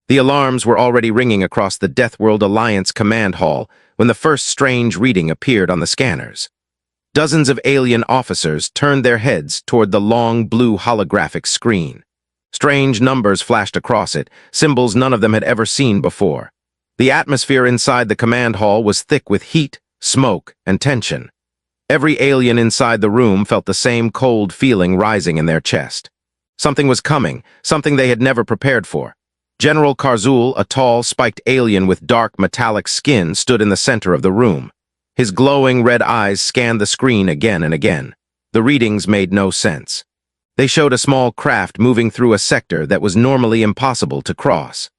The alarms were already ringing across the Deathworld Alliance command hall when the first strange reading appeared on the scanners. Dozens of alien officers turned their heads toward the long blue holographic screen. Strange numbers flashed across it, symbols none of them had ever seen before. The atmosphere inside the command hall was thick with heat, smoke, and tension. Every alien inside the room felt the same cold feeling rising in their chest. Something was coming, something they had never prepared for. General Karzul, a tall, spiked alien with dark, metallic skin, stood in the center of the room. His glowing red eyes scanned the screen again and again. The readings made no sense. They showed a small craft moving through a sector that was normally impossible to cross.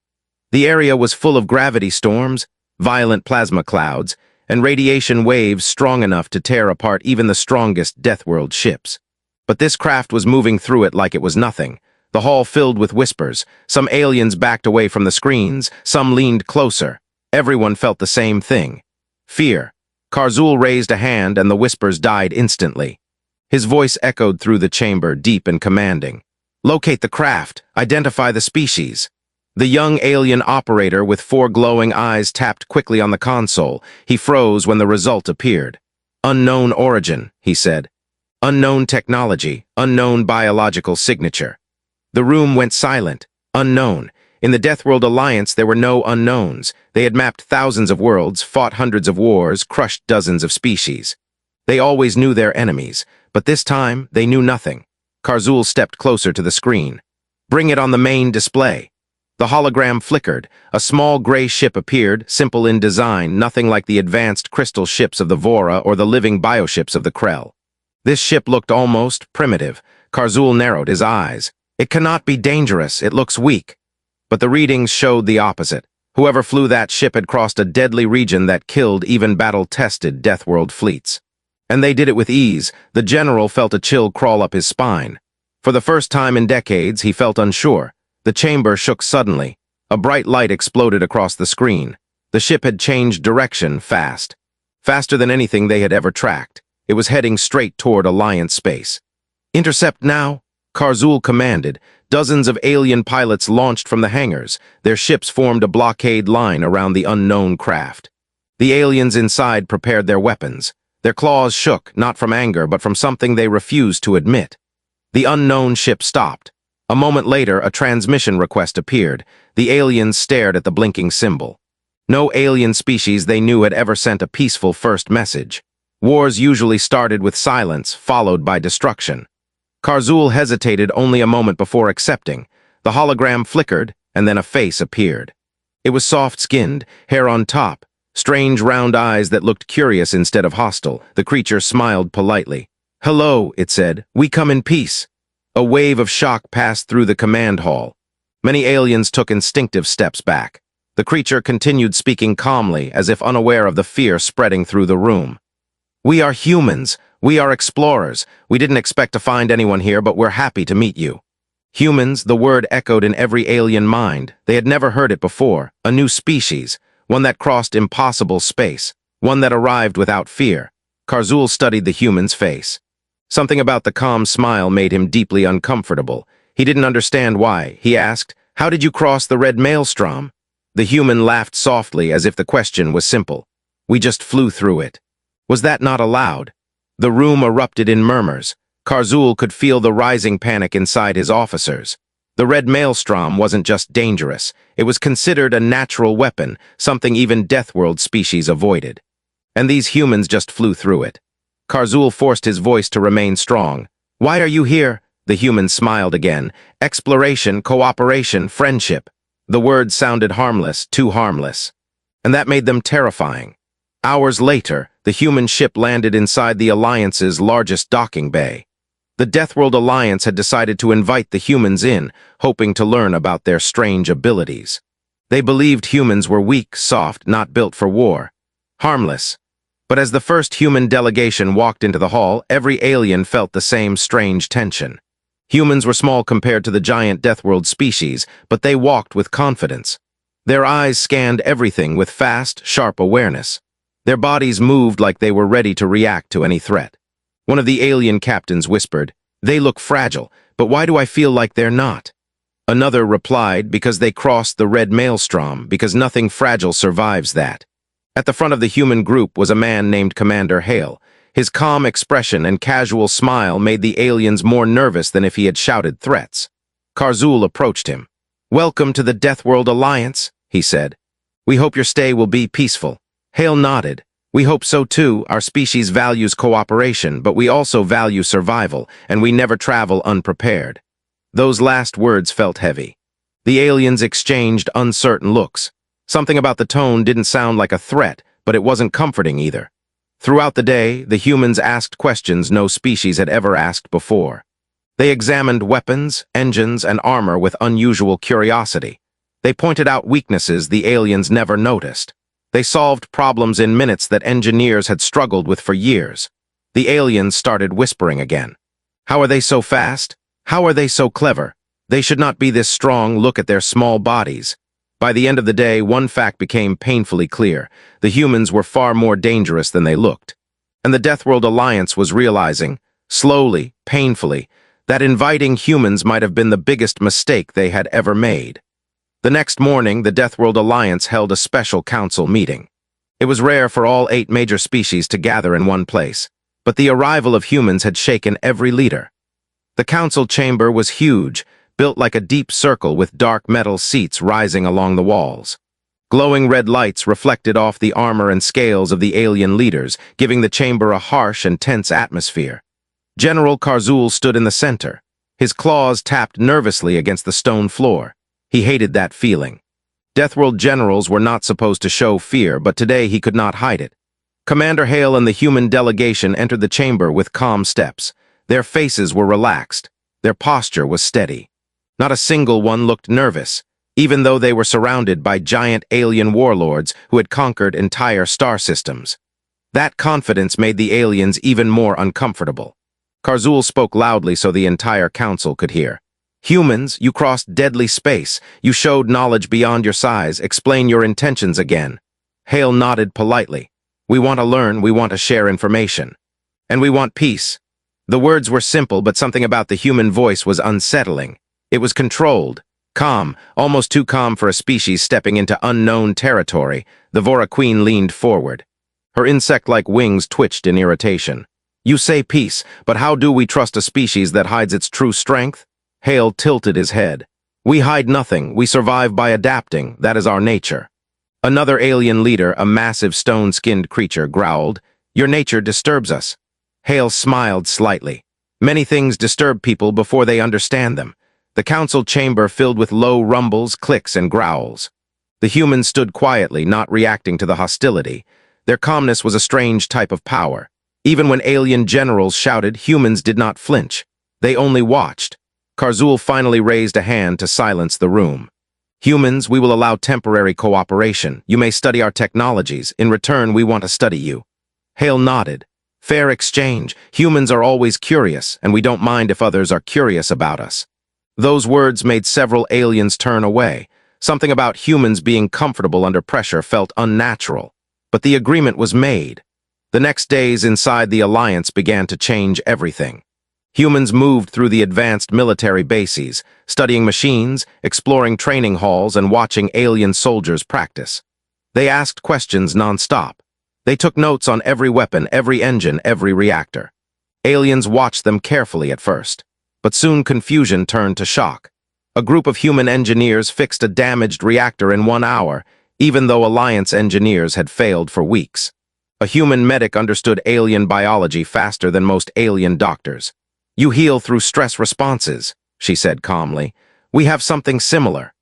The area was full of gravity storms, violent plasma clouds, and radiation waves strong enough to tear apart even the strongest Deathworld ships. But this craft was moving through it like it was nothing. The hall filled with whispers. Some aliens backed away from the screens, some leaned closer. Everyone felt the same thing. Fear. Karzul raised a hand and the whispers died instantly. His voice echoed through the chamber, deep and commanding. Locate the craft. Identify the species. The young alien operator with 4 glowing eyes tapped quickly on the console. He froze when the result appeared. Unknown origin, he said. Unknown technology, unknown biological signature. The room went silent. Unknown. In the Deathworld Alliance, there were no unknowns. They had mapped thousands of worlds, fought hundreds of wars, crushed dozens of species. They always knew their enemies, but this time they knew nothing. Karzul stepped closer to the screen. Bring it on the main display. The hologram flickered. A small gray ship appeared, simple in design, nothing like the advanced crystal ships of the Vora or the living bioships of the Krell. This ship looked almost primitive. Karzul narrowed his eyes. It cannot be dangerous, it looks weak. But the readings showed the opposite. Whoever flew that ship had crossed a deadly region that killed even battle-tested Deathworld fleets. And they did it with ease. The general felt a chill crawl up his spine. For the first time in decades, he felt unsure. The chamber shook suddenly. A bright light exploded across the screen. The ship had changed direction fast. Faster than anything they had ever tracked. It was heading straight toward Alliance space. Intercept now, Karzul commanded. Dozens of alien pilots launched from the hangars. Their ships formed a blockade line around the unknown craft. The aliens inside prepared their weapons. Their claws shook, not from anger, but from something they refused to admit. The unknown ship stopped. A moment later, a transmission request appeared. The aliens stared at the blinking symbol. No alien species they knew had ever sent a peaceful first message. Wars usually started with silence, followed by destruction. Karzul hesitated only a moment before accepting. The hologram flickered, and then a face appeared. It was soft-skinned, hair on top, strange round eyes that looked curious instead of hostile. The creature smiled politely. "Hello," it said. "We come in peace." A wave of shock passed through the command hall. Many aliens took instinctive steps back. The creature continued speaking calmly, as if unaware of the fear spreading through the room. "We are humans. We are explorers. We didn't expect to find anyone here, but we're happy to meet you." Humans, the word echoed in every alien mind. They had never heard it before. A new species, one that crossed impossible space, one that arrived without fear. Karzul studied the human's face. Something about the calm smile made him deeply uncomfortable. He didn't understand why. He asked, "How did you cross the red maelstrom?" The human laughed softly as if the question was simple. "We just flew through it." Was that not allowed? The room erupted in murmurs. Karzul could feel the rising panic inside his officers. The red maelstrom wasn't just dangerous. It was considered a natural weapon, something even Deathworld species avoided. And these humans just flew through it. Karzul forced his voice to remain strong. "Why are you here?" The human smiled again. "Exploration, cooperation, friendship." The words sounded harmless, too harmless. And that made them terrifying. Hours later, the human ship landed inside the Alliance's largest docking bay. The Deathworld Alliance had decided to invite the humans in, hoping to learn about their strange abilities. They believed humans were weak, soft, not built for war. Harmless. But as the first human delegation walked into the hall, every alien felt the same strange tension. Humans were small compared to the giant Deathworld species, but they walked with confidence. Their eyes scanned everything with fast, sharp awareness. Their bodies moved like they were ready to react to any threat. One of the alien captains whispered, "They look fragile, but why do I feel like they're not?" Another replied, because they crossed the red maelstrom, because nothing fragile survives that. At the front of the human group was a man named Commander Hale. His calm expression and casual smile made the aliens more nervous than if he had shouted threats. Karzul approached him. "Welcome to the Deathworld Alliance," he said. "We hope your stay will be peaceful." Hale nodded. "We hope so too. Our species values cooperation, but we also value survival, and we never travel unprepared." Those last words felt heavy. The aliens exchanged uncertain looks. Something about the tone didn't sound like a threat, but it wasn't comforting either. Throughout the day, the humans asked questions no species had ever asked before. They examined weapons, engines, and armor with unusual curiosity. They pointed out weaknesses the aliens never noticed. They solved problems in minutes that engineers had struggled with for years. The aliens started whispering again. "How are they so fast? How are they so clever? They should not be this strong. Look at their small bodies." By the end of the day, one fact became painfully clear. The humans were far more dangerous than they looked. And the Deathworld Alliance was realizing, slowly, painfully, that inviting humans might have been the biggest mistake they had ever made. The next morning, the Deathworld Alliance held a special council meeting. It was rare for all 8 major species to gather in one place, but the arrival of humans had shaken every leader. The council chamber was huge, built like a deep circle with dark metal seats rising along the walls. Glowing red lights reflected off the armor and scales of the alien leaders, giving the chamber a harsh and tense atmosphere. General Karzul stood in the center. His claws tapped nervously against the stone floor. He hated that feeling. Deathworld generals were not supposed to show fear, but today he could not hide it. Commander Hale and the human delegation entered the chamber with calm steps. Their faces were relaxed. Their posture was steady. Not a single one looked nervous, even though they were surrounded by giant alien warlords who had conquered entire star systems. That confidence made the aliens even more uncomfortable. Karzul spoke loudly so the entire council could hear. "Humans, you crossed deadly space. You showed knowledge beyond your size. Explain your intentions again." Hale nodded politely. "We want to learn, we want to share information. And we want peace." The words were simple, but something about the human voice was unsettling. It was controlled, calm, almost too calm for a species stepping into unknown territory. The Vora Queen leaned forward. Her insect-like wings twitched in irritation. "You say peace, but how do we trust a species that hides its true strength?" Hale tilted his head. "We hide nothing. We survive by adapting. That is our nature." Another alien leader, a massive stone-skinned creature, growled, "Your nature disturbs us." Hale smiled slightly. Many things disturb people before they understand them. The council chamber filled with low rumbles, clicks, and growls. The humans stood quietly, not reacting to the hostility. Their calmness was a strange type of power. Even when alien generals shouted, humans did not flinch. They only watched. Karzul finally raised a hand to silence the room. "Humans, we will allow temporary cooperation. You may study our technologies. In return, we want to study you." Hale nodded. "Fair exchange. Humans are always curious, and we don't mind if others are curious about us." Those words made several aliens turn away. Something about humans being comfortable under pressure felt unnatural. But the agreement was made. The next days inside the Alliance began to change everything. Humans moved through the advanced military bases, studying machines, exploring training halls, and watching alien soldiers practice. They asked questions non-stop. They took notes on every weapon, every engine, every reactor. Aliens watched them carefully at first. But soon confusion turned to shock. A group of human engineers fixed a damaged reactor in 1 hour, even though Alliance engineers had failed for weeks. A human medic understood alien biology faster than most alien doctors. "You heal through stress responses," she said calmly. "We have something similar."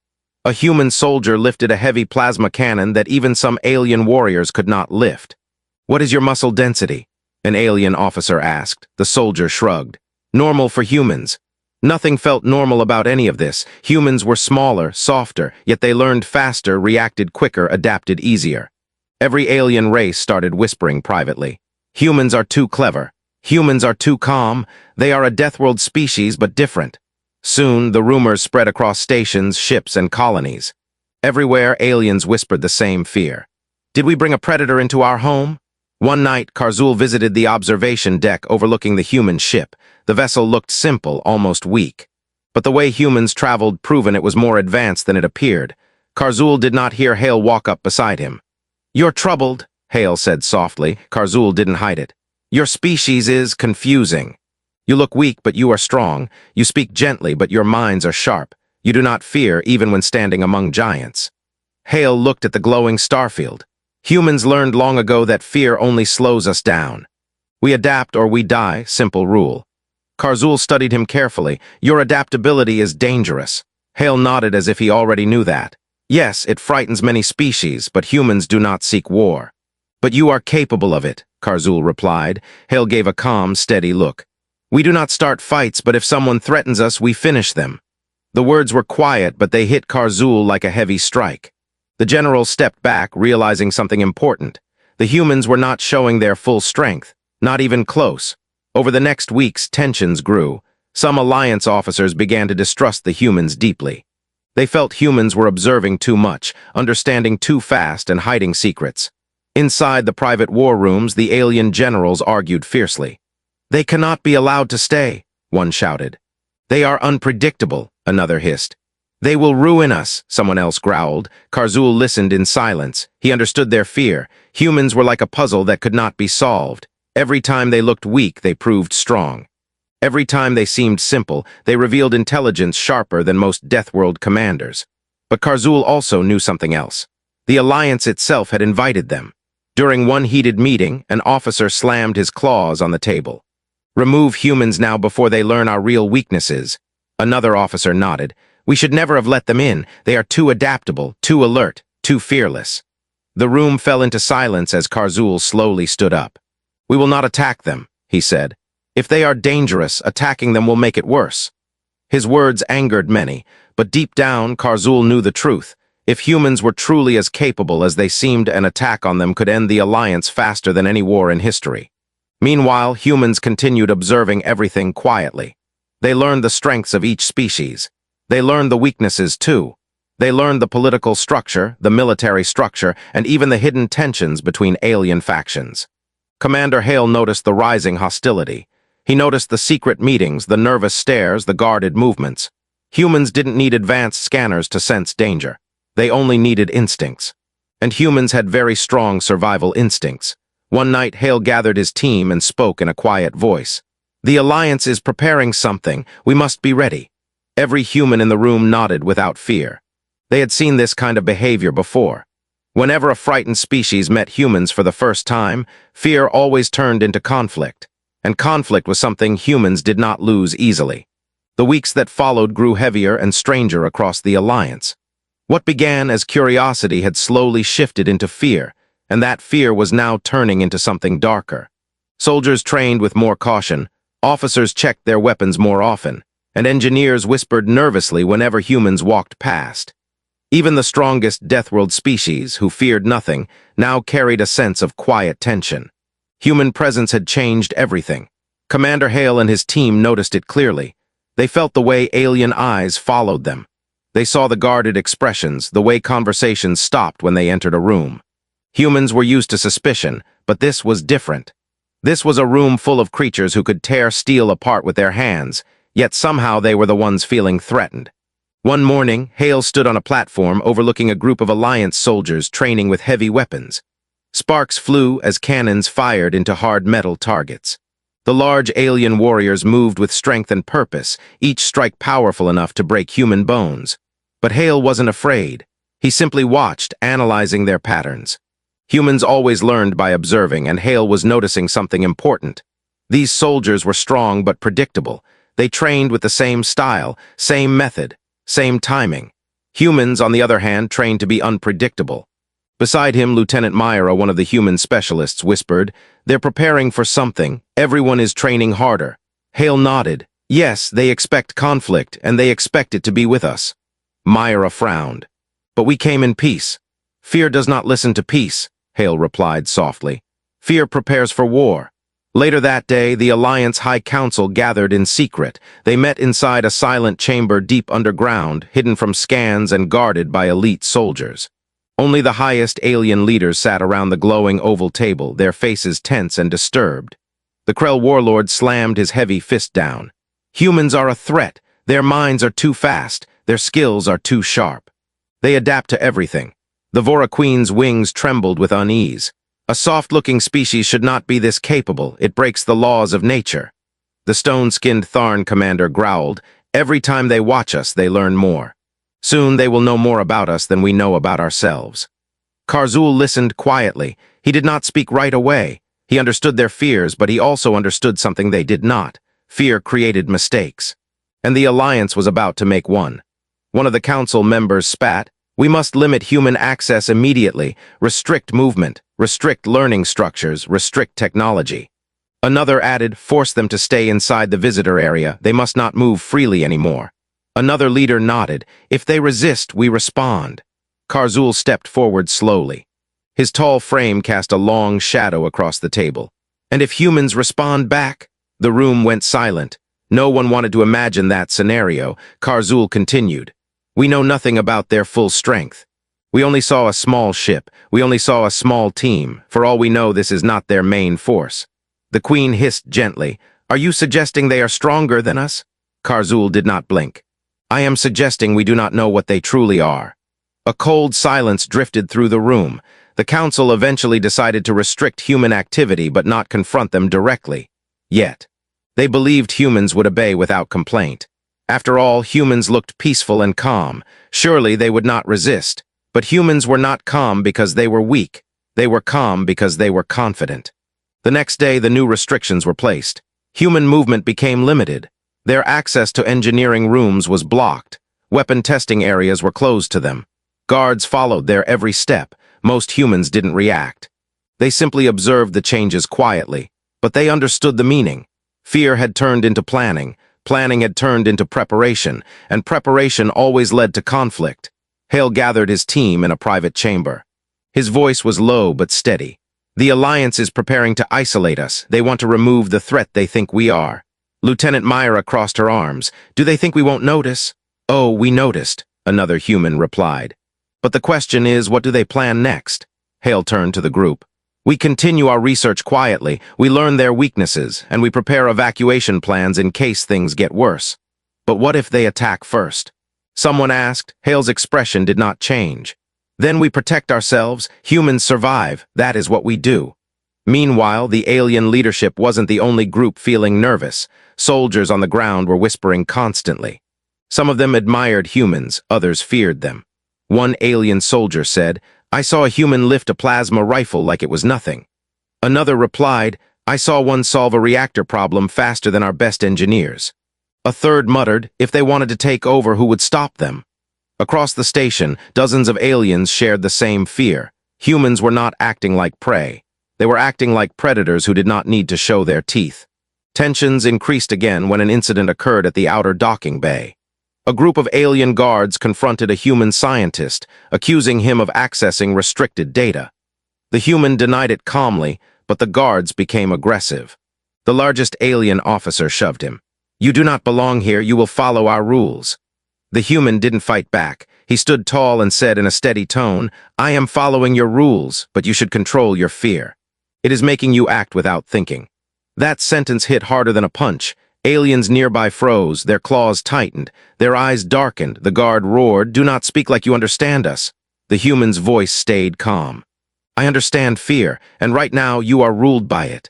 A human soldier lifted a heavy plasma cannon that even some alien warriors could not lift. "What is your muscle density?" an alien officer asked. The soldier shrugged. "Normal for humans." Nothing felt normal about any of this. Humans were smaller, softer, yet they learned faster, reacted quicker, adapted easier. Every alien race started whispering privately. "Humans are too clever. Humans are too calm. They are a Deathworld species, but different." Soon, the rumors spread across stations, ships, and colonies. Everywhere, aliens whispered the same fear. "Did we bring a predator into our home?" One night, Karzul visited the observation deck overlooking the human ship. The vessel looked simple, almost weak. But the way humans traveled proven it was more advanced than it appeared. Karzul did not hear Hale walk up beside him. "You're troubled," Hale said softly. Karzul didn't hide it. "Your species is confusing. You look weak, but you are strong. You speak gently, but your minds are sharp. You do not fear, even when standing among giants." Hale looked at the glowing starfield. "Humans learned long ago that fear only slows us down. We adapt or we die, simple rule." Karzul studied him carefully. "Your adaptability is dangerous." Hale nodded as if he already knew that. "Yes, it frightens many species, but humans do not seek war." "But you are capable of it," Karzul replied. Hale gave a calm, steady look. "We do not start fights, but if someone threatens us, we finish them." The words were quiet, but they hit Karzul like a heavy strike. The general stepped back, realizing something important. The humans were not showing their full strength, not even close. Over the next weeks, tensions grew. Some Alliance officers began to distrust the humans deeply. They felt humans were observing too much, understanding too fast, and hiding secrets. Inside the private war rooms, the alien generals argued fiercely. "They cannot be allowed to stay," one shouted. "They are unpredictable," another hissed. "They will ruin us," someone else growled. Karzul listened in silence. He understood their fear. Humans were like a puzzle that could not be solved. Every time they looked weak, they proved strong. Every time they seemed simple, they revealed intelligence sharper than most Deathworld commanders. But Karzul also knew something else. The Alliance itself had invited them. During one heated meeting, an officer slammed his claws on the table. "Remove humans now before they learn our real weaknesses." Another officer nodded. "We should never have let them in. They are too adaptable, too alert, too fearless." The room fell into silence as Karzul slowly stood up. "We will not attack them," he said. "If they are dangerous, attacking them will make it worse." His words angered many, but deep down, Karzul knew the truth. If humans were truly as capable as they seemed, an attack on them could end the Alliance faster than any war in history. Meanwhile, humans continued observing everything quietly. They learned the strengths of each species. They learned the weaknesses, too. They learned the political structure, the military structure, and even the hidden tensions between alien factions. Commander Hale noticed the rising hostility. He noticed the secret meetings, the nervous stares, the guarded movements. Humans didn't need advanced scanners to sense danger. They only needed instincts. And humans had very strong survival instincts. One night, Hale gathered his team and spoke in a quiet voice. "The Alliance is preparing something. We must be ready." Every human in the room nodded without fear. They had seen this kind of behavior before. Whenever a frightened species met humans for the first time, fear always turned into conflict. And conflict was something humans did not lose easily. The weeks that followed grew heavier and stranger across the Alliance. What began as curiosity had slowly shifted into fear, and that fear was now turning into something darker. Soldiers trained with more caution, officers checked their weapons more often, and engineers whispered nervously whenever humans walked past. Even the strongest Deathworld species, who feared nothing, now carried a sense of quiet tension. Human presence had changed everything. Commander Hale and his team noticed it clearly. They felt the way alien eyes followed them. They saw the guarded expressions, the way conversations stopped when they entered a room. Humans were used to suspicion, but this was different. This was a room full of creatures who could tear steel apart with their hands, yet somehow they were the ones feeling threatened. One morning, Hale stood on a platform overlooking a group of Alliance soldiers training with heavy weapons. Sparks flew as cannons fired into hard metal targets. The large alien warriors moved with strength and purpose, each strike powerful enough to break human bones. But Hale wasn't afraid. He simply watched, analyzing their patterns. Humans always learned by observing, and Hale was noticing something important. These soldiers were strong but predictable. They trained with the same style, same method, same timing. Humans, on the other hand, trained to be unpredictable. Beside him, Lieutenant Myra, one of the human specialists, whispered, "They're preparing for something. Everyone is training harder." Hale nodded. "Yes, they expect conflict, and they expect it to be with us." Myra frowned. "But we came in peace." "Fear does not listen to peace," Hale replied softly. "Fear prepares for war." Later that day, the Alliance High Council gathered in secret. They met inside a silent chamber deep underground, hidden from scans and guarded by elite soldiers. Only the highest alien leaders sat around the glowing oval table, their faces tense and disturbed. The Krell warlord slammed his heavy fist down. "Humans are a threat. Their minds are too fast, their skills are too sharp. They adapt to everything. The Vora Queen's wings trembled with unease. A soft-looking species should not be this capable, it breaks the laws of nature. The stone-skinned Tharn commander growled, every time they watch us, they learn more. Soon they will know more about us than we know about ourselves. Karzul listened quietly. He did not speak right away. He understood their fears, but he also understood something they did not. Fear created mistakes. And the Alliance was about to make one. One of the council members spat, "We must limit human access immediately, restrict movement, restrict learning structures, restrict technology." Another added, "Force them to stay inside the visitor area. They must not move freely anymore." Another leader nodded, "If they resist, we respond." Karzul stepped forward slowly. His tall frame cast a long shadow across the table. "And if humans respond back?" The room went silent. No one wanted to imagine that scenario. Karzul continued, "We know nothing about their full strength. We only saw a small ship. We only saw a small team. For all we know, this is not their main force." The Queen hissed gently, "Are you suggesting they are stronger than us?" Karzul did not blink. "I am suggesting we do not know what they truly are." A cold silence drifted through the room. The council eventually decided to restrict human activity but not confront them directly. Yet, they believed humans would obey without complaint. After all, humans looked peaceful and calm. Surely they would not resist. But humans were not calm because they were weak. They were calm because they were confident. The next day, the new restrictions were placed. Human movement became limited. Their access to engineering rooms was blocked. Weapon testing areas were closed to them. Guards followed their every step. Most humans didn't react. They simply observed the changes quietly. But they understood the meaning. Fear had turned into planning. Planning had turned into preparation. And preparation always led to conflict. Hale gathered his team in a private chamber. His voice was low but steady. "The Alliance is preparing to isolate us. They want to remove the threat they think we are." Lieutenant Myra crossed her arms. "Do they think we won't notice?" "Oh, we noticed," another human replied. "But the question is, what do they plan next?" Hale turned to the group. "We continue our research quietly, we learn their weaknesses, and we prepare evacuation plans in case things get worse. But what if they attack first?" Someone asked. Hale's expression did not change. "Then we protect ourselves. Humans survive. That is what we do." Meanwhile, the alien leadership wasn't the only group feeling nervous. Soldiers on the ground were whispering constantly. Some of them admired humans, others feared them. One alien soldier said, "I saw a human lift a plasma rifle like it was nothing." Another replied, "I saw one solve a reactor problem faster than our best engineers." A third muttered, "If they wanted to take over, who would stop them?" Across the station, dozens of aliens shared the same fear. Humans were not acting like prey. They were acting like predators who did not need to show their teeth. Tensions increased again when an incident occurred at the outer docking bay. A group of alien guards confronted a human scientist, accusing him of accessing restricted data. The human denied it calmly, but the guards became aggressive. The largest alien officer shoved him. "You do not belong here, you will follow our rules." The human didn't fight back. He stood tall and said in a steady tone, "I am following your rules, but you should control your fear. It is making you act without thinking." That sentence hit harder than a punch. Aliens nearby froze, their claws tightened, their eyes darkened. The guard roared, "Do not speak like you understand us." The human's voice stayed calm. "I understand fear, and right now you are ruled by it."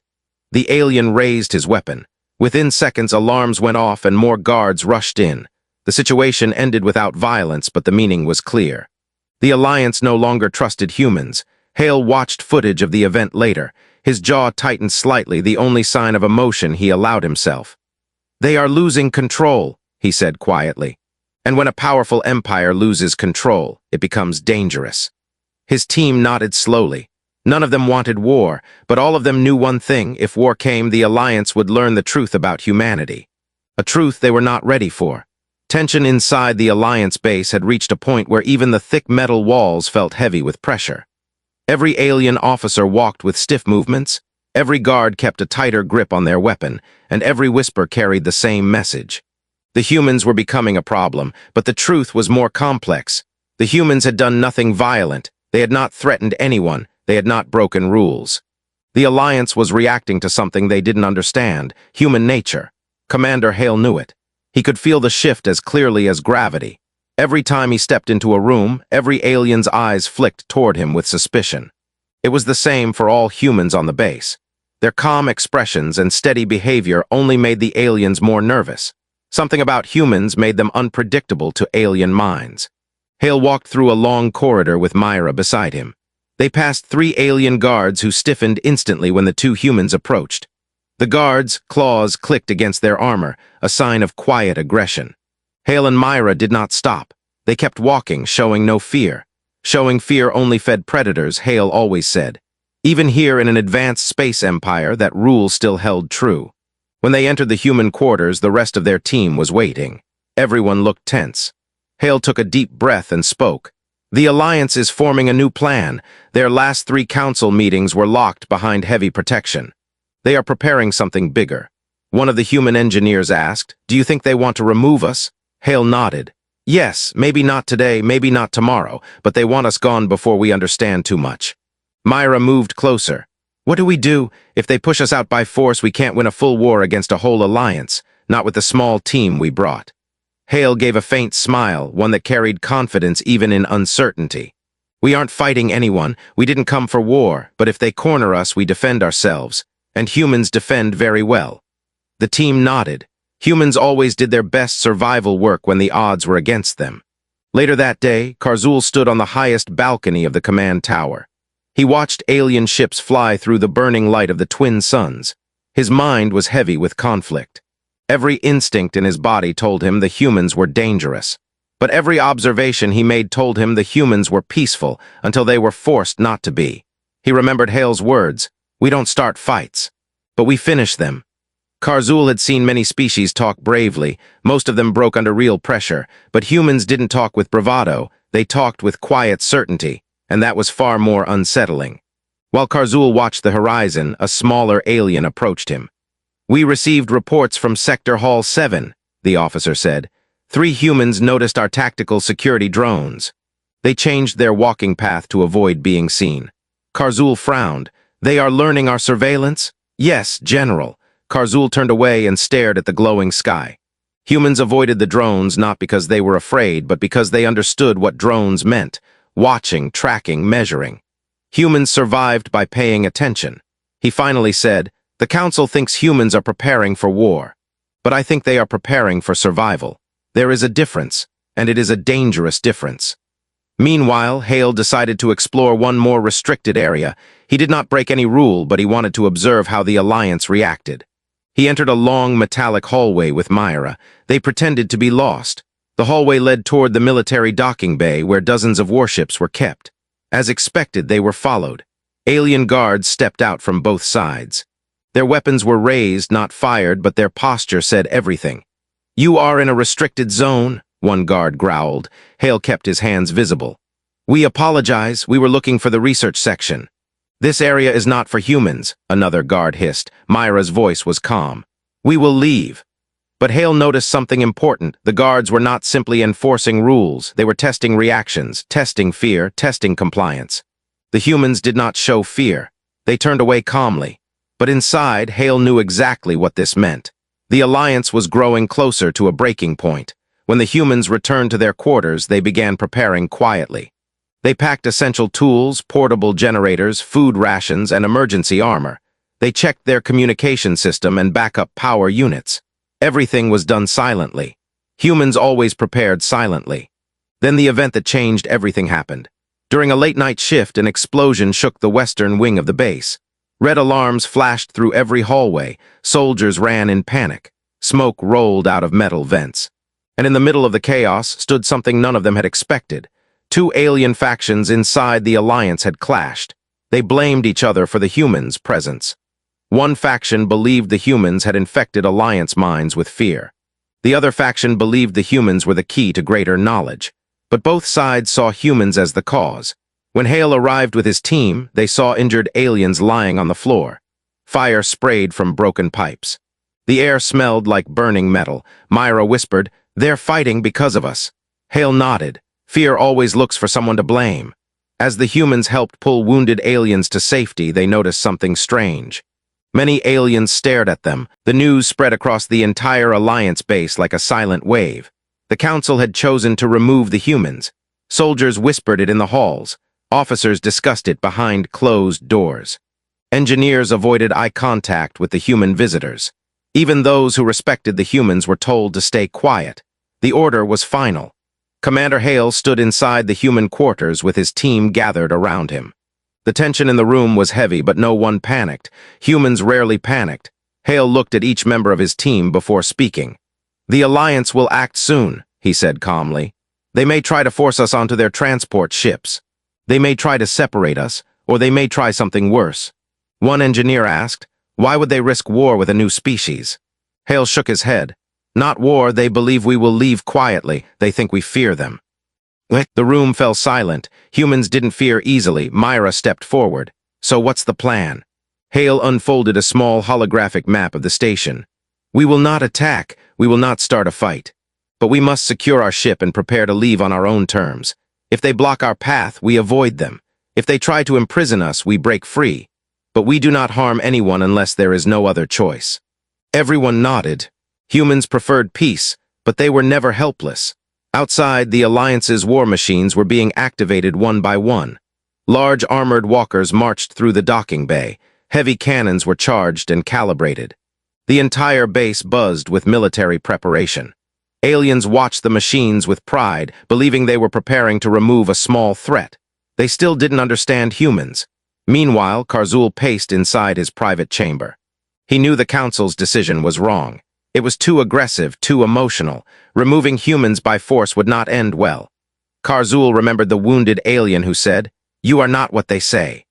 The alien raised his weapon. Within seconds, alarms went off and more guards rushed in. The situation ended without violence, but the meaning was clear. The Alliance no longer trusted humans. Hale watched footage of the event later. His jaw tightened slightly, the only sign of emotion he allowed himself. "They are losing control," he said quietly. And when a powerful empire loses control, it becomes dangerous. His team nodded slowly. None of them wanted war, but all of them knew one thing: if war came, the Alliance would learn the truth about humanity. A truth they were not ready for. Tension inside the Alliance base had reached a point where even the thick metal walls felt heavy with pressure. Every alien officer walked with stiff movements. Every guard kept a tighter grip on their weapon, and every whisper carried the same message. The humans were becoming a problem, but the truth was more complex. The humans had done nothing violent. They had not threatened anyone. They had not broken rules. The Alliance was reacting to something they didn't understand: human nature. Commander Hale knew it. He could feel the shift as clearly as gravity. Every time he stepped into a room, every alien's eyes flicked toward him with suspicion. It was the same for all humans on the base. Their calm expressions and steady behavior only made the aliens more nervous. Something about humans made them unpredictable to alien minds. Hale walked through a long corridor with Myra beside him. They passed 3 alien guards who stiffened instantly when the 2 humans approached. The guards' claws clicked against their armor, a sign of quiet aggression. Hale and Myra did not stop. They kept walking, showing no fear. Showing fear only fed predators, Hale always said. Even here in an advanced space empire, that rule still held true. When they entered the human quarters, the rest of their team was waiting. Everyone looked tense. Hale took a deep breath and spoke. The Alliance is forming a new plan. Their last 3 council meetings were locked behind heavy protection. They are preparing something bigger. One of the human engineers asked, "Do you think they want to remove us?" Hale nodded. "Yes, maybe not today, maybe not tomorrow, but they want us gone before we understand too much." Myra moved closer. "What do we do? If they push us out by force, we can't win a full war against a whole alliance, not with the small team we brought." Hale gave a faint smile, one that carried confidence even in uncertainty. "We aren't fighting anyone. We didn't come for war, but if they corner us, we defend ourselves. And humans defend very well." The team nodded. Humans always did their best survival work when the odds were against them. Later that day, Karzul stood on the highest balcony of the command tower. He watched alien ships fly through the burning light of the twin suns. His mind was heavy with conflict. Every instinct in his body told him the humans were dangerous. But every observation he made told him the humans were peaceful until they were forced not to be. He remembered Hale's words, "We don't start fights, but we finish them." Karzul had seen many species talk bravely. Most of them broke under real pressure, but humans didn't talk with bravado. They talked with quiet certainty, and that was far more unsettling. While Karzul watched the horizon, a smaller alien approached him. "We received reports from Sector Hall 7, the officer said. 3 humans noticed our tactical security drones. They changed their walking path to avoid being seen." Karzul frowned. "They are learning our surveillance?" "Yes, General." Karzul turned away and stared at the glowing sky. Humans avoided the drones not because they were afraid, but because they understood what drones meant. Watching, tracking, measuring. Humans survived by paying attention. He finally said, "The Council thinks humans are preparing for war. But I think they are preparing for survival. There is a difference, and it is a dangerous difference." Meanwhile, Hale decided to explore one more restricted area. He did not break any rule, but he wanted to observe how the Alliance reacted. He entered a long metallic hallway with Myra. They pretended to be lost. The hallway led toward the military docking bay where dozens of warships were kept. As expected, they were followed. Alien guards stepped out from both sides. Their weapons were raised, not fired, but their posture said everything. "You are in a restricted zone," one guard growled. Hale kept his hands visible. "We apologize, we were looking for the research section." "This area is not for humans," another guard hissed. Myra's voice was calm. "We will leave." But Hale noticed something important. The guards were not simply enforcing rules. They were testing reactions, testing fear, testing compliance. The humans did not show fear. They turned away calmly. But inside, Hale knew exactly what this meant. The Alliance was growing closer to a breaking point. When the humans returned to their quarters, they began preparing quietly. They packed essential tools, portable generators, food rations, and emergency armor. They checked their communication system and backup power units. Everything was done silently. Humans always prepared silently. Then the event that changed everything happened. During a late-night shift, an explosion shook the western wing of the base. Red alarms flashed through every hallway. Soldiers ran in panic. Smoke rolled out of metal vents. And in the middle of the chaos stood something none of them had expected. 2 alien factions inside the Alliance had clashed. They blamed each other for the humans' presence. One faction believed the humans had infected Alliance minds with fear. The other faction believed the humans were the key to greater knowledge. But both sides saw humans as the cause. When Hale arrived with his team, they saw injured aliens lying on the floor. Fire sprayed from broken pipes. The air smelled like burning metal. Myra whispered, "They're fighting because of us." Hale nodded. Fear always looks for someone to blame. As the humans helped pull wounded aliens to safety, they noticed something strange. Many aliens stared at them. The news spread across the entire Alliance base like a silent wave. The Council had chosen to remove the humans. Soldiers whispered it in the halls. Officers discussed it behind closed doors. Engineers avoided eye contact with the human visitors. Even those who respected the humans were told to stay quiet. The order was final. Commander Hale stood inside the human quarters with his team gathered around him. The tension in the room was heavy, but no one panicked. Humans rarely panicked. Hale looked at each member of his team before speaking. "The Alliance will act soon," he said calmly. "They may try to force us onto their transport ships. They may try to separate us, or they may try something worse." One engineer asked, "Why would they risk war with a new species?" Hale shook his head. "Not war, they believe we will leave quietly. They think we fear them." The room fell silent. Humans didn't fear easily. Myra stepped forward. "So what's the plan?" Hale unfolded a small holographic map of the station. "We will not attack. We will not start a fight. But we must secure our ship and prepare to leave on our own terms. If they block our path, we avoid them. If they try to imprison us, we break free. But we do not harm anyone unless there is no other choice." Everyone nodded. Humans preferred peace, but they were never helpless. Outside, the Alliance's war machines were being activated one by one. Large armored walkers marched through the docking bay. Heavy cannons were charged and calibrated. The entire base buzzed with military preparation. Aliens watched the machines with pride, believing they were preparing to remove a small threat. They still didn't understand humans. Meanwhile, Karzul paced inside his private chamber. He knew the Council's decision was wrong. It was too aggressive, too emotional. Removing humans by force would not end well. Karzul remembered the wounded alien who said, "You are not what they say."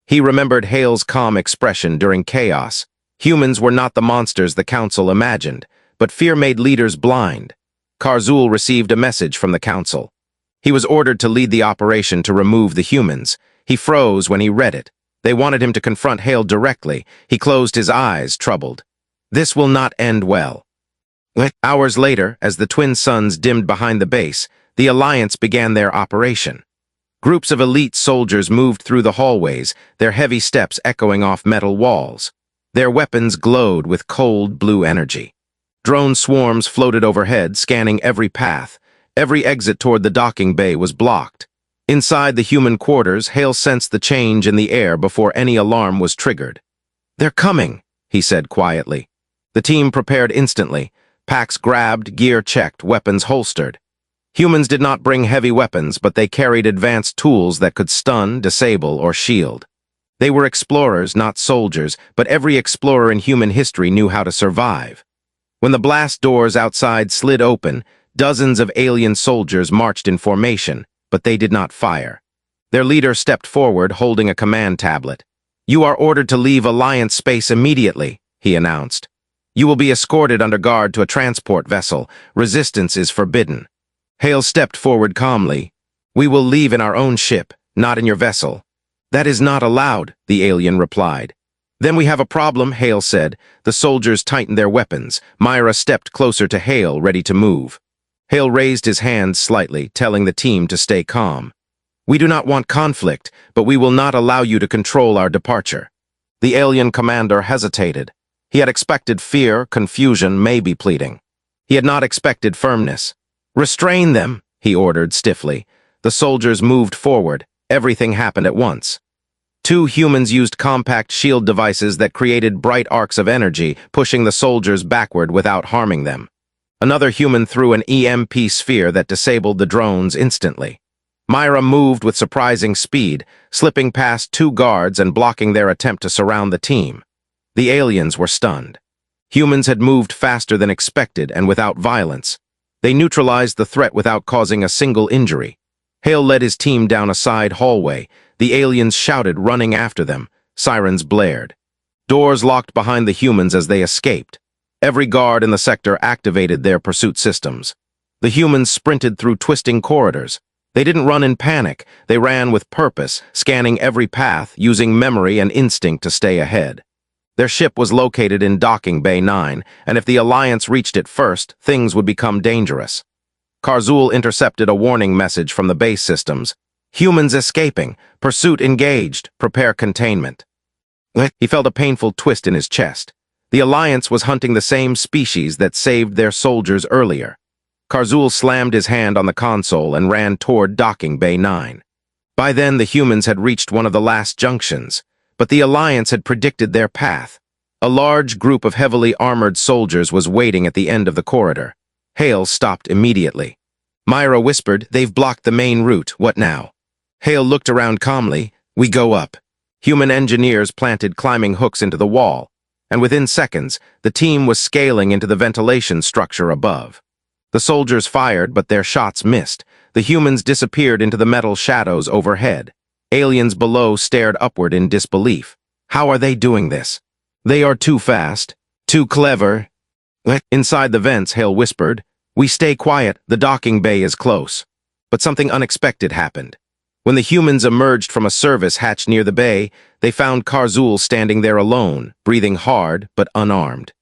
He remembered Hale's calm expression during chaos. Humans were not the monsters the Council imagined, but fear made leaders blind. Karzul received a message from the Council. He was ordered to lead the operation to remove the humans. He froze when he read it. They wanted him to confront Hale directly. He closed his eyes, troubled. This will not end well. Hours later, as the twin suns dimmed behind the base, the Alliance began their operation. Groups of elite soldiers moved through the hallways, their heavy steps echoing off metal walls. Their weapons glowed with cold blue energy. Drone swarms floated overhead, scanning every path. Every exit toward the docking bay was blocked. Inside the human quarters, Hale sensed the change in the air before any alarm was triggered. "They're coming," he said quietly. The team prepared instantly. Packs grabbed, gear checked, weapons holstered. Humans did not bring heavy weapons, but they carried advanced tools that could stun, disable, or shield. They were explorers, not soldiers, but every explorer in human history knew how to survive. When the blast doors outside slid open, dozens of alien soldiers marched in formation, but they did not fire. Their leader stepped forward, holding a command tablet. "You are ordered to leave Alliance space immediately," he announced. "You will be escorted under guard to a transport vessel. Resistance is forbidden." Hale stepped forward calmly. "We will leave in our own ship, not in your vessel." "That is not allowed," the alien replied. "Then we have a problem," Hale said. The soldiers tightened their weapons. Myra stepped closer to Hale, ready to move. Hale raised his hand slightly, telling the team to stay calm. "We do not want conflict, but we will not allow you to control our departure." The alien commander hesitated. He had expected fear, confusion, maybe pleading. He had not expected firmness. "Restrain them," he ordered stiffly. The soldiers moved forward. Everything happened at once. Two humans used compact shield devices that created bright arcs of energy, pushing the soldiers backward without harming them. Another human threw an EMP sphere that disabled the drones instantly. Myra moved with surprising speed, slipping past two guards and blocking their attempt to surround the team. The aliens were stunned. Humans had moved faster than expected and without violence. They neutralized the threat without causing a single injury. Hale led his team down a side hallway. The aliens shouted, running after them. Sirens blared. Doors locked behind the humans as they escaped. Every guard in the sector activated their pursuit systems. The humans sprinted through twisting corridors. They didn't run in panic. They ran with purpose, scanning every path, using memory and instinct to stay ahead. Their ship was located in Docking Bay 9, and if the Alliance reached it first, things would become dangerous. Karzul intercepted a warning message from the base systems. "Humans escaping. Pursuit engaged. Prepare containment." He felt a painful twist in his chest. The Alliance was hunting the same species that saved their soldiers earlier. Karzul slammed his hand on the console and ran toward Docking Bay 9. By then, the humans had reached one of the last junctions, but the Alliance had predicted their path. A large group of heavily armored soldiers was waiting at the end of the corridor. Hale stopped immediately. Myra whispered, "They've blocked the main route. What now?" Hale looked around calmly. "We go up." Human engineers planted climbing hooks into the wall, and within seconds, the team was scaling into the ventilation structure above. The soldiers fired, but their shots missed. The humans disappeared into the metal shadows overhead. Aliens below stared upward in disbelief. How are they doing this? They are too fast, too clever. Inside the vents, Hale whispered, "We stay quiet, the docking bay is close." But something unexpected happened. When the humans emerged from a service hatch near the bay, they found Karzul standing there alone, breathing hard but unarmed.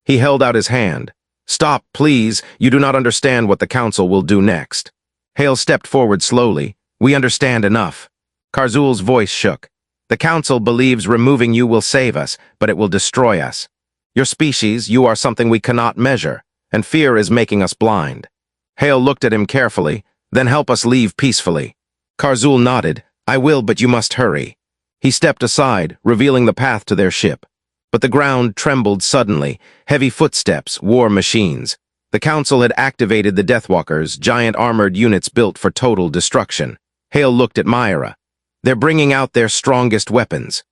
He held out his hand. "Stop, please, you do not understand what the Council will do next." Hale stepped forward slowly. "We understand enough." Karzul's voice shook. "The Council believes removing you will save us, but it will destroy us. Your species, you are something we cannot measure, and fear is making us blind." Hale looked at him carefully. "Then help us leave peacefully." Karzul nodded. "I will, but you must hurry." He stepped aside, revealing the path to their ship. But the ground trembled suddenly. Heavy footsteps, war machines. The Council had activated the Deathwalkers, giant armored units built for total destruction. Hale looked at Myra. "They're bringing out their strongest weapons."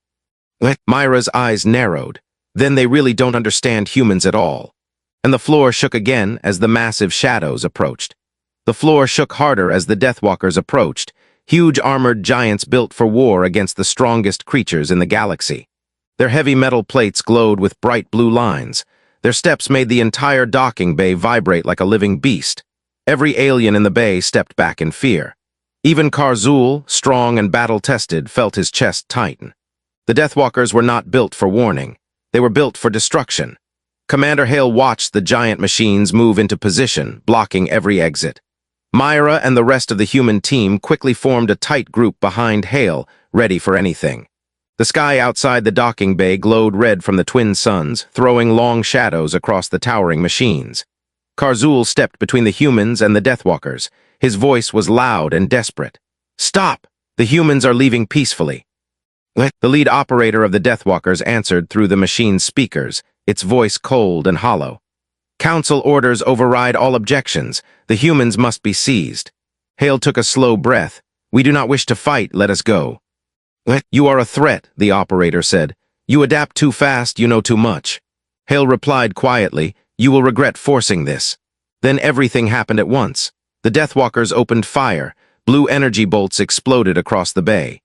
Myra's eyes narrowed. Then they really don't understand humans at all. And the floor shook again as the massive shadows approached. The floor shook harder as the Deathwalkers approached, huge armored giants built for war against the strongest creatures in the galaxy. Their heavy metal plates glowed with bright blue lines. Their steps made the entire docking bay vibrate like a living beast. Every alien in the bay stepped back in fear. Even Karzul, strong and battle-tested, felt his chest tighten. The Deathwalkers were not built for warning. They were built for destruction. Commander Hale watched the giant machines move into position, blocking every exit. Myra and the rest of the human team quickly formed a tight group behind Hale, ready for anything. The sky outside the docking bay glowed red from the twin suns, throwing long shadows across the towering machines. Karzul stepped between the humans and the Deathwalkers. His voice was loud and desperate. "Stop! The humans are leaving peacefully." The lead operator of the Deathwalkers answered through the machine's speakers, its voice cold and hollow. "Council orders override all objections. The humans must be seized." Hale took a slow breath. "We do not wish to fight, let us go." "You are a threat," the operator said. "You adapt too fast, you know too much." Hale replied quietly, "You will regret forcing this." Then everything happened at once. The Deathwalkers opened fire. Blue energy bolts exploded across the bay.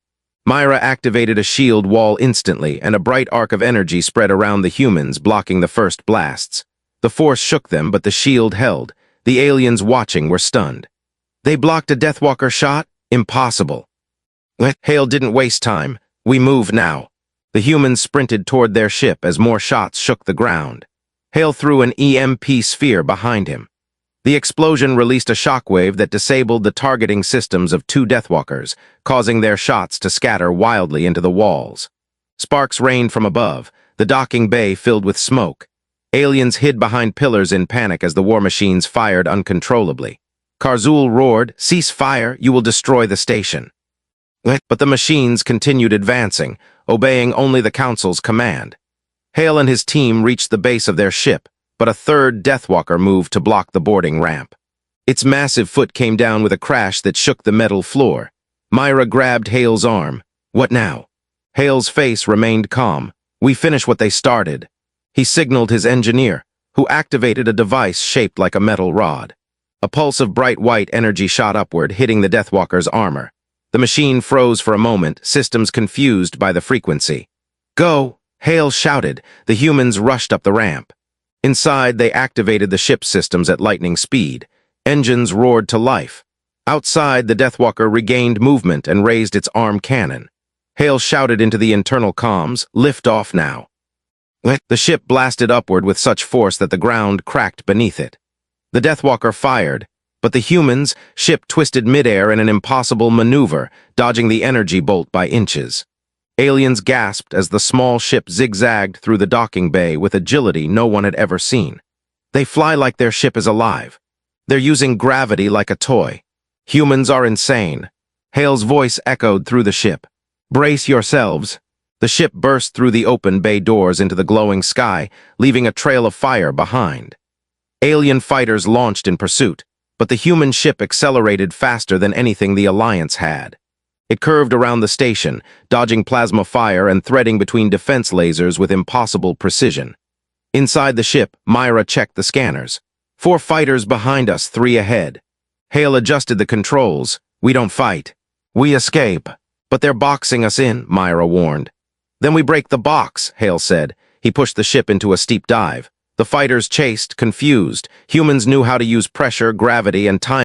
Myra activated a shield wall instantly, and a bright arc of energy spread around the humans, blocking the first blasts. The force shook them, but the shield held. The aliens watching were stunned. "They blocked a Deathwalker shot? Impossible." Hale didn't waste time. "We move now." The humans sprinted toward their ship as more shots shook the ground. Hale threw an EMP sphere behind him. The explosion released a shockwave that disabled the targeting systems of 2 Deathwalkers, causing their shots to scatter wildly into the walls. Sparks rained from above, the docking bay filled with smoke. Aliens hid behind pillars in panic as the war machines fired uncontrollably. Karzul roared, "Cease fire, you will destroy the station." But the machines continued advancing, obeying only the Council's command. Hale and his team reached the base of their ship, but a third Deathwalker moved to block the boarding ramp. Its massive foot came down with a crash that shook the metal floor. Myra grabbed Hale's arm. "What now?" Hale's face remained calm. "We finish what they started." He signaled his engineer, who activated a device shaped like a metal rod. A pulse of bright white energy shot upward, hitting the Deathwalker's armor. The machine froze for a moment, systems confused by the frequency. "Go!" Hale shouted. The humans rushed up the ramp. Inside, they activated the ship's systems at lightning speed. Engines roared to life. Outside, the Deathwalker regained movement and raised its arm cannon. Hale shouted into the internal comms, "Lift off now." The ship blasted upward with such force that the ground cracked beneath it. The Deathwalker fired, but the humans' ship twisted midair in an impossible maneuver, dodging the energy bolt by inches. Aliens gasped as the small ship zigzagged through the docking bay with agility no one had ever seen. They fly like their ship is alive. They're using gravity like a toy. Humans are insane. Hale's voice echoed through the ship. Brace yourselves. The ship burst through the open bay doors into the glowing sky, leaving a trail of fire behind. Alien fighters launched in pursuit, but the human ship accelerated faster than anything the Alliance had. It curved around the station, dodging plasma fire and threading between defense lasers with impossible precision. Inside the ship, Myra checked the scanners. 4 fighters behind us, 3 ahead. Hale adjusted the controls. We don't fight. We escape. But they're boxing us in, Myra warned. Then we break the box, Hale said. He pushed the ship into a steep dive. The fighters chased, confused. Humans knew how to use pressure, gravity, and time.